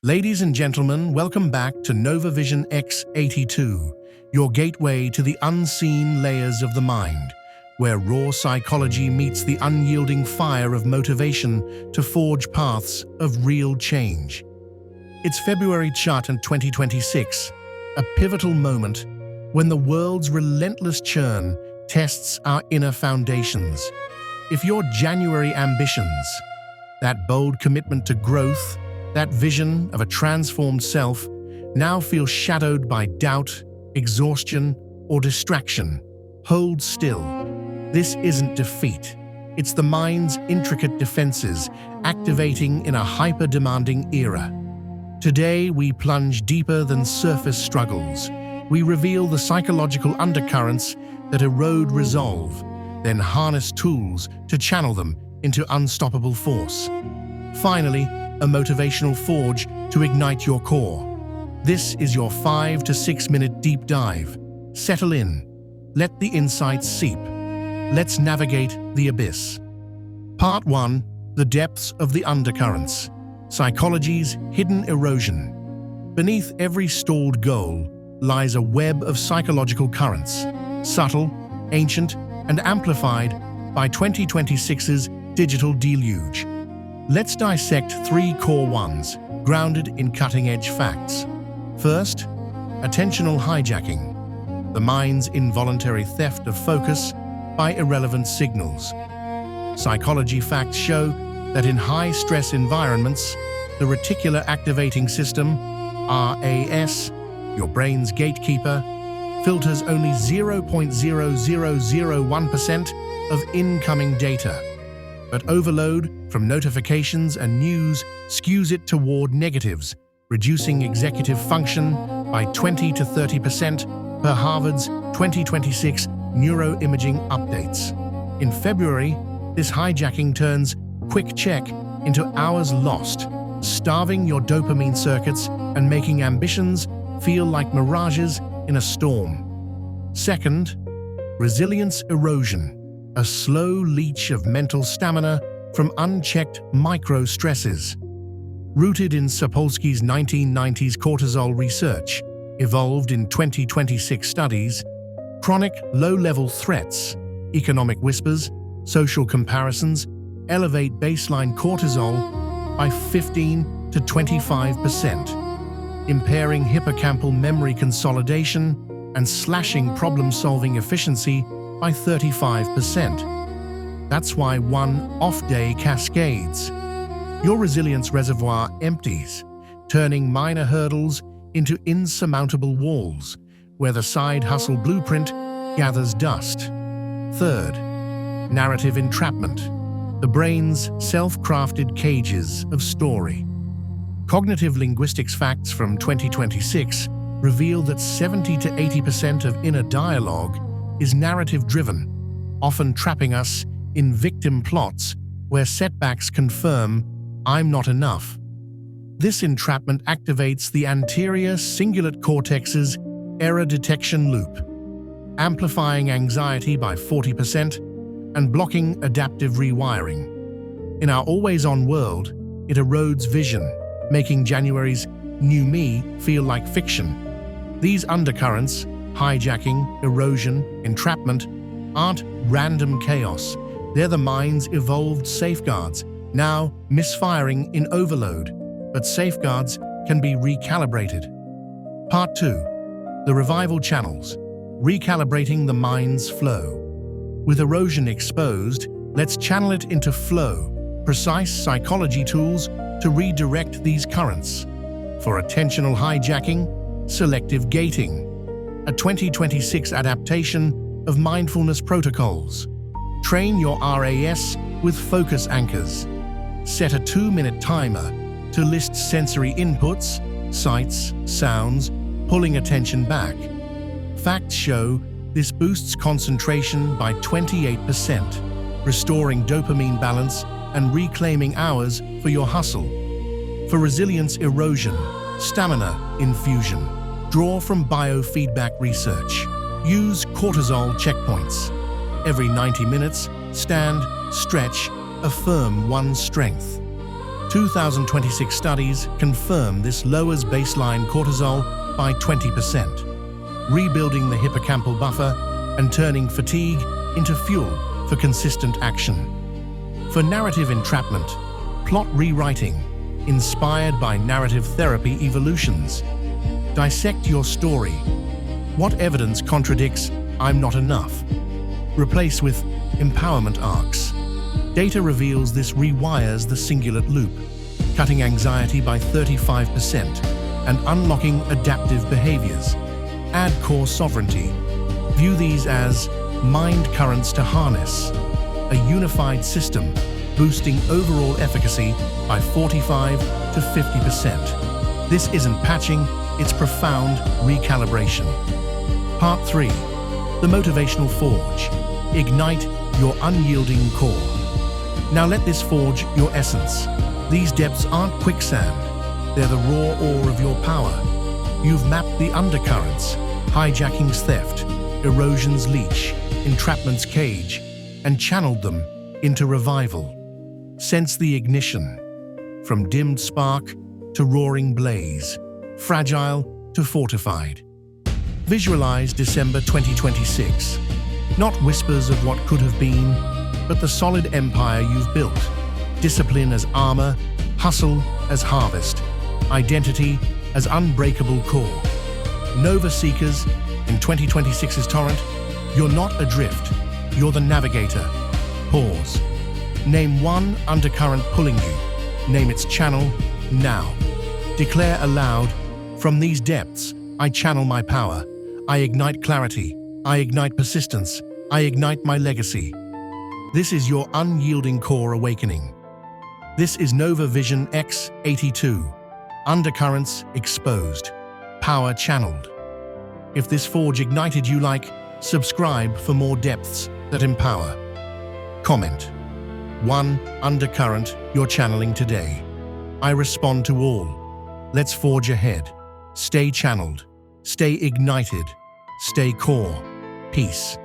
Ladies and gentlemen, welcome back to NovaVision X82, your gateway to the unseen layers of the mind, where raw psychology meets the unyielding fire of motivation to forge paths of real change. It's February chart in 2026, a pivotal moment when the world's relentless churn tests our inner foundations. If your January ambitions, that bold commitment to growth, that vision of a transformed self, now feels shadowed by doubt, exhaustion, or distraction, hold still. This isn't defeat. It's the mind's intricate defenses activating in a hyper-demanding era. Today, we plunge deeper than surface struggles. We reveal the psychological undercurrents that erode resolve, then harness tools to channel them into unstoppable force. Finally, a motivational forge to ignite your core. This is your 5 to 6 minute deep dive. Settle in. Let the insights seep. Let's navigate the abyss. Part 1. The depths of the undercurrents. Psychology's hidden erosion. Beneath every stalled goal lies a web of psychological currents, subtle, ancient, and amplified by 2026's digital deluge. Let's dissect 3 core ones, grounded in cutting-edge facts. First, attentional hijacking, the mind's involuntary theft of focus by irrelevant signals. Psychology facts show that in high-stress environments, the reticular activating system, RAS, your brain's gatekeeper, filters only 0.0001% of incoming data. But overload from notifications and news skews it toward negatives, reducing executive function by 20 to 30% per Harvard's 2026 neuroimaging updates. In February, this hijacking turns quick check into hours lost, starving your dopamine circuits and making ambitions feel like mirages in a storm. Second, resilience erosion. A slow leach of mental stamina from unchecked micro-stresses. Rooted in Sapolsky's 1990s cortisol research, evolved in 2026 studies, chronic low-level threats, economic whispers, social comparisons elevate baseline cortisol by 15 to 25%, impairing hippocampal memory consolidation and slashing problem-solving efficiency by 35%. That's why one off day cascades. Your resilience reservoir empties, turning minor hurdles into insurmountable walls, where the side hustle blueprint gathers dust. Third, narrative entrapment, the brain's self-crafted cages of story. Cognitive linguistics facts from 2026 reveal that 70 to 80% of inner dialogue is narrative-driven, often trapping us in victim plots where setbacks confirm, "I'm not enough." This entrapment activates the anterior cingulate cortex's error detection loop, amplifying anxiety by 40% and blocking adaptive rewiring. In our always-on world, it erodes vision, making January's new me feel like fiction. These undercurrents, hijacking, erosion, entrapment, aren't random chaos. They're the mind's evolved safeguards, now misfiring in overload. But safeguards can be recalibrated. Part 2. The revival channels, recalibrating the mind's flow. With erosion exposed, let's channel it into flow, precise psychology tools to redirect these currents. For attentional hijacking, selective gating, a 2026 adaptation of mindfulness protocols. Train your RAS with focus anchors. Set a 2-minute timer to list sensory inputs, sights, sounds, pulling attention back. Facts show this boosts concentration by 28%, restoring dopamine balance and reclaiming hours for your hustle. For resilience erosion, stamina infusion. Draw from biofeedback research. Use cortisol checkpoints. Every 90 minutes, stand, stretch, affirm one's strength. 2026 studies confirm this lowers baseline cortisol by 20%, rebuilding the hippocampal buffer and turning fatigue into fuel for consistent action. For narrative entrapment, plot rewriting, inspired by narrative therapy evolutions. Dissect your story. What evidence contradicts "I'm not enough"? Replace with empowerment arcs. Data reveals this rewires the cingulate loop, cutting anxiety by 35% and unlocking adaptive behaviors. Add core sovereignty. View these as mind currents to harness, a unified system boosting overall efficacy by 45 to 50%. This isn't patching, it's profound recalibration. Part 3. The Motivational Forge. Ignite your unyielding core. Now let this forge your essence. These depths aren't quicksand. They're the raw ore of your power. You've mapped the undercurrents, hijacking's theft, erosion's leech, entrapment's cage, and channeled them into revival. Sense the ignition. From dimmed spark to roaring blaze, fragile to fortified. Visualize December 2026. Not whispers of what could have been, but the solid empire you've built. Discipline as armor, hustle as harvest, identity as unbreakable core. Nova Seekers, in 2026's torrent, you're not adrift, you're the navigator. Pause. Name one undercurrent pulling you. Name its channel now. Declare aloud, from these depths, I channel my power. I ignite clarity. I ignite persistence. I ignite my legacy. This is your unyielding core awakening. This is Nova Vision X82. Undercurrents exposed. Power channeled. If this forge ignited you, subscribe for more depths that empower. Comment. One undercurrent you're channeling today. I respond to all. Let's forge ahead. Stay channeled. Stay ignited. Stay core. Peace.